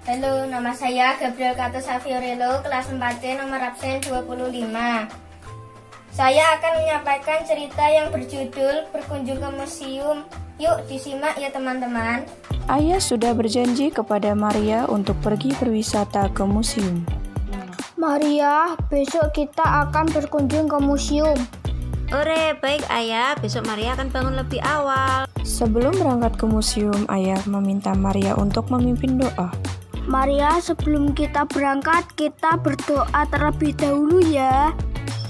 Halo, nama saya Gabriel Kato Safiorello, kelas 4C nomor absen 25. Saya akan menyampaikan cerita yang berjudul Berkunjung ke Museum. Yuk disimak ya teman-teman. Ayah sudah berjanji kepada Maria untuk pergi berwisata ke museum. Maria, besok kita akan berkunjung ke museum. Ore, baik ayah, besok Maria akan bangun lebih awal. Sebelum berangkat ke museum, ayah meminta Maria untuk memimpin doa. Maria, sebelum kita berangkat, kita berdoa terlebih dahulu ya.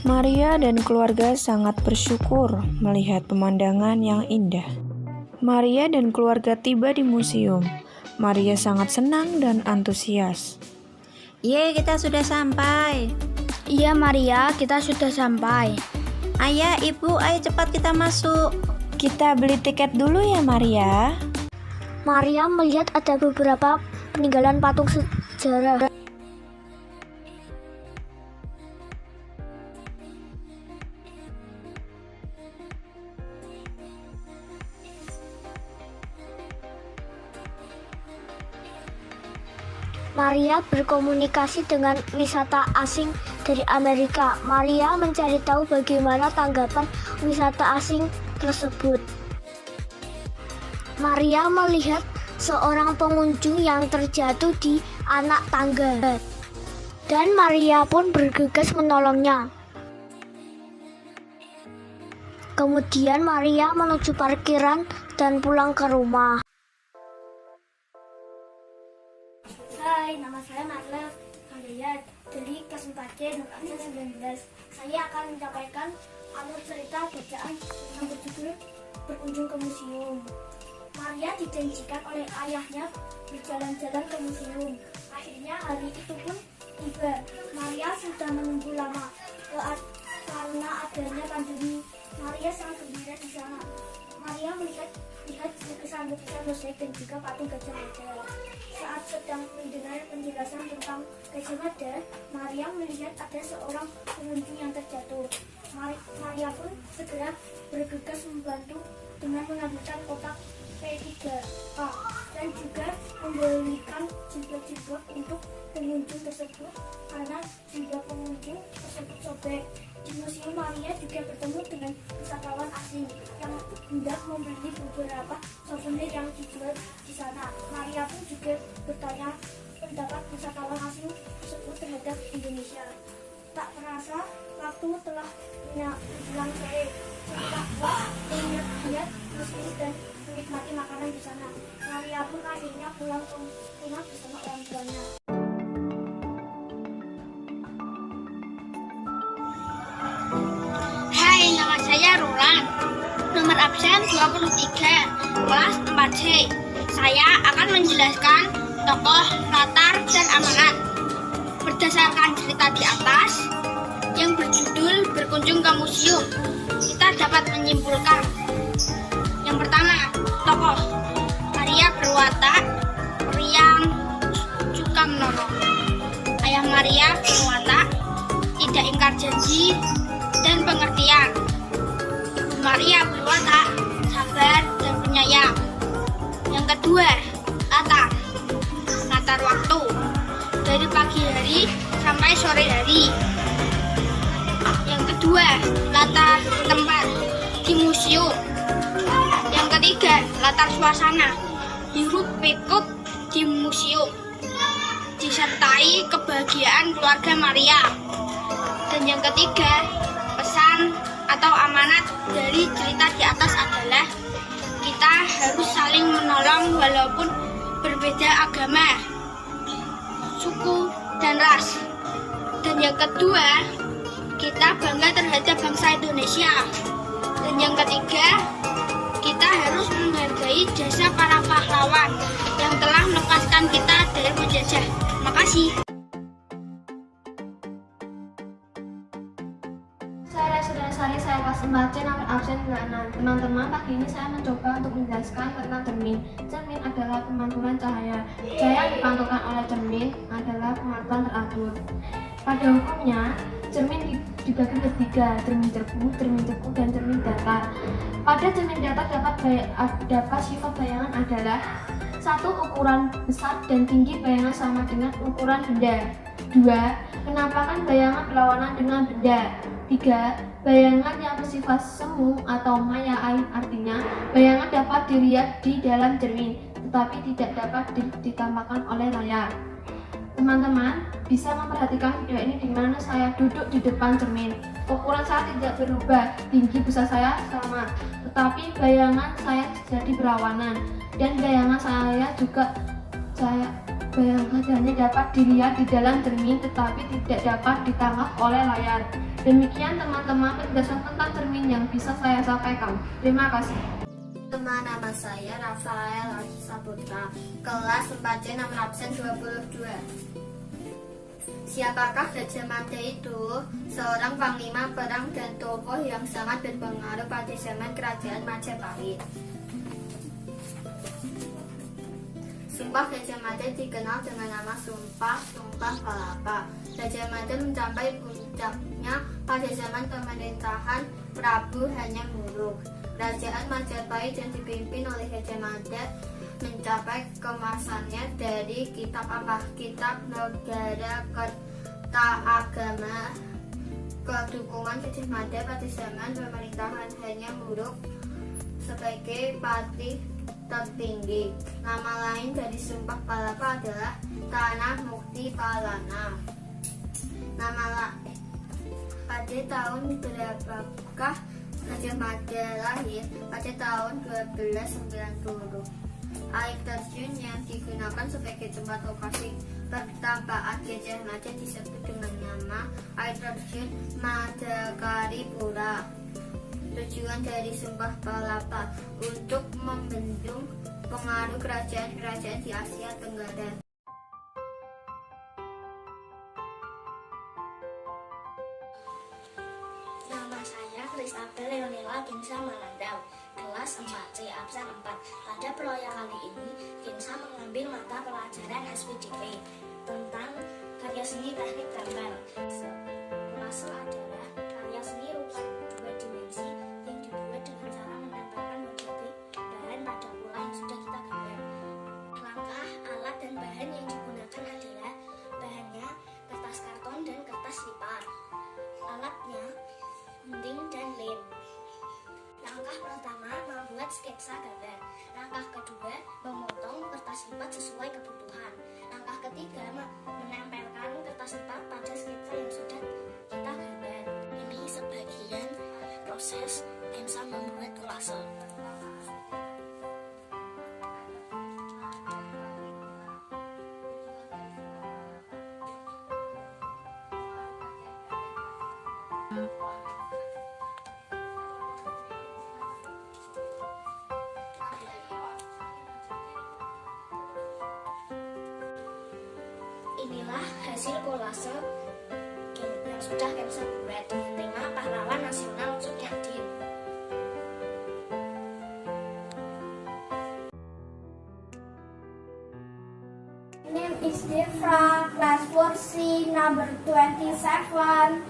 Maria dan keluarga sangat bersyukur melihat pemandangan yang indah. Maria dan keluarga tiba di museum. Maria sangat senang dan antusias. Ye, kita sudah sampai. Iya Maria, kita sudah sampai. Ayah, ibu, ayo cepat kita masuk. Kita beli tiket dulu ya Maria. Maria melihat ada beberapa peninggalan patung sejarah. Maria berkomunikasi dengan wisata asing dari Amerika. Maria mencari tahu bagaimana tanggapan wisata asing tersebut. Maria melihat seorang pengunjung yang terjatuh di anak tangga, dan Maria pun bergegas menolongnya. Kemudian Maria menuju parkiran dan pulang ke rumah. Hai, nama saya Marla Kandaya dari kelas 4C nomor absen 19. Saya akan menyampaikan alur cerita bacaan yang berjudul Berkunjung ke Museum. Maria dijanjikan oleh ayahnya berjalan-jalan ke museum. Akhirnya hari itu pun tiba. Maria sudah menunggu lama karena adanya pandemi. Maria sangat gembira di sana. Maria melihat lukisan-lukisan mosaik dan juga patung Gajah Mada. Saat sedang mendengar penjelasan tentang Gajah Mada, Maria melihat ada seorang pengunjung yang terjatuh. Maria pun segera bergegas membantu dengan mengambilkan kotak P3K dan juga membelikan jilbab-jilbab untuk pengunjung tersebut karena jilbab pengunjung tersebut sobek. Di museum Maria juga bertemu dengan wisatawan asing yang hendak membeli beberapa souvenir yang dijual di sana. Maria pun juga bertanya pendapat wisatawan asing tersebut terhadap Indonesia. Tak terasa waktu telah menjelang sore. Setelah puas melihat museum dan menikmati makanan di sana, Maria pun akhirnya pulang ke rumah bersama orang tuanya. Hai, nama saya Roland, nomor absen 23, kelas 4C. Saya akan menjelaskan tokoh, latar, dan amanat. Berdasarkan cerita di atas yang berjudul Berkunjung ke Museum, kita dapat menyimpulkan. Yang pertama, tokoh Maria berwatak Priang Sukamnono. Ayah Maria berwatak tidak ingkar janji dan pengertian. Ibu Maria berwatak sabar dan penyayang. Yang kedua, latar waktu dari pagi hari sampai sore hari. Yang kedua, latar tempat di museum. Yang ketiga, latar suasana hiruk pikuk di museum disertai kebahagiaan keluarga Maria. Dan yang ketiga, pesan atau amanat dari cerita di atas adalah kita harus saling menolong walaupun berbeda agama, suku, dan ras. Dan yang kedua, kita bangga terhadap bangsa Indonesia. Dan yang ketiga, kita harus menghargai jasa para pahlawan yang telah melepaskan kita dari penjajah. Terima kasih. Saya kelas 4C nomor absen 26. Teman-teman, pagi ini saya mencoba untuk menjelaskan tentang cermin. Cermin adalah pemantulan cahaya. Cahaya yang dipantulkan oleh cermin adalah pemantulan teratur. Pada hukumnya, cermin dibagi ke tiga, cermin cerpu, dan cermin datar. Pada cermin datar dapat sifat bayangan adalah 1. Ukuran besar dan tinggi bayangan sama dengan ukuran benda. 2. Penampakan bayangan berlawanan dengan benda. 3. Bayangan yang bersifat semu atau maya, artinya bayangan dapat dilihat di dalam cermin, tetapi tidak dapat ditampakkan oleh layar. Teman-teman bisa memperhatikan video ini di mana saya duduk di depan cermin. Ukuran saya tidak berubah, tinggi besar saya sama, tetapi bayangan saya jadi berlawanan, dan bayangan hanya dapat dilihat di dalam cermin, tetapi tidak dapat ditangkap oleh layar. Demikian teman-teman penjelasan tentang cermin yang bisa saya sampaikan. Terima kasih. Nama saya Rafael Saputra, kelas 4C nomor absen 22. Siapakah Gajah Mada itu? Seorang panglima perang dan tokoh yang sangat berpengaruh pada zaman kerajaan Majapahit. Sumpah Gajah Mada dikenal dengan nama Sumpah Palapa. Gajah Mada mencapai puncaknya pada zaman pemerintahan Prabu Hanyamuruk. Kerajaan Majapahit yang dipimpin oleh Gajah Mada mencapai kemasannya dari kitab Negara Kertaagama. Kedukungan Gajah Mada pada zaman pemerintahan Hanyamuruk sebagai patih tertinggi. Nama lain dari Sumpah Palapa adalah Tanah Mukti Palana. Pada tahun berapakah Gajah Mada lahir? Pada tahun 1290. Air terjun yang digunakan sebagai tempat lokasi pertampaan Gajah Mada disebut dengan nama air terjun Madakaripura. Tujuan dari Sumpah Palapa untuk membendung pengaruh kerajaan-kerajaan di Asia Tenggara. Nama saya Kristabel Leonela Ginsa Malandau, kelas 4C absen 4. Pada proyek kali ini, Ginsa mengambil mata pelajaran SPDP tentang karya seni teknik gambar. Kolase adalah karya seni rupa dua dimensi yang dibuat dengan cara menambahkan berbagai bahan pada pola yang sudah kita gambar. Langkah, alat, dan bahan yang digunakan adalah bahannya kertas karton dan kertas lipat. Alatnya gunting dan lem. Langkah pertama, membuat sketsa gambar. Langkah kedua, memotong kertas lipat sesuai kebutuhan. Langkah ketiga, menempelkan kertas lipat pada sketsa yang sudah kita gambar. Ini sebagian proses Ginsa membuat kolase. Inilah hasil kolase yang sudah Ginsa buat dengan tema Pahlawan Nasional Suryadin. My name is Devra, class 4C, number 27.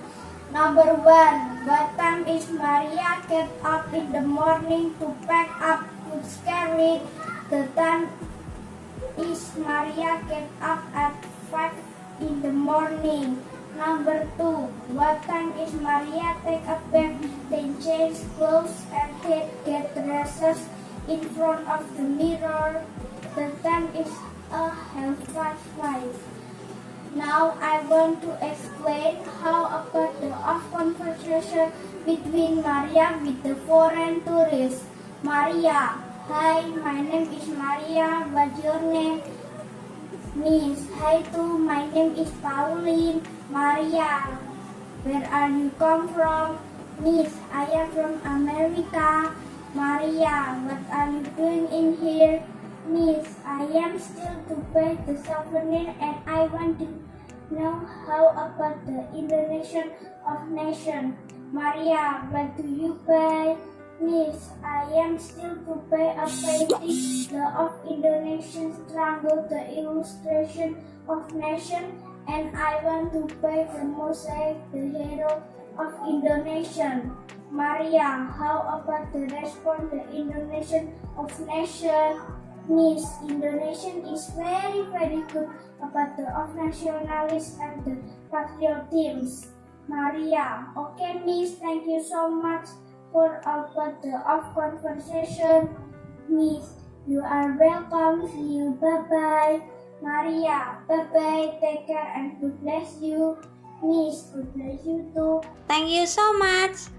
Number 1. What time is Maria get up in the morning to pack up goods carried? The time is Maria get up at 5 in the morning. Number 2. What time is Maria take a bath, then change clothes and get dresses in front of the mirror? The time is 5:30. Now I want to explain how about the off conversation between Maria with the foreign tourist. Maria: Hi, my name is Maria. What's your name? Miss: Hi too, my name is Pauline. Maria: Where are you come from? Miss: I am from America. Maria: What are you doing in here? Miss: I am still to pay the souvenir and I want to know how about the Indonesian of nation. Maria: What do you pay? Miss: I am still to pay a painting, the of Indonesian triangle, the illustration of nation, and I want to pay the mosaic, the hero of Indonesian. Maria: How about the response, the Indonesian of nation? Miss, Indonesian is very good about the of nationalists and the patriotism. Maria, okay Miss, thank you so much for about the of conversation. Miss, you are welcome. See you. Bye bye. Maria, bye bye. Take care and God bless you. Miss, God bless you too. Thank you so much.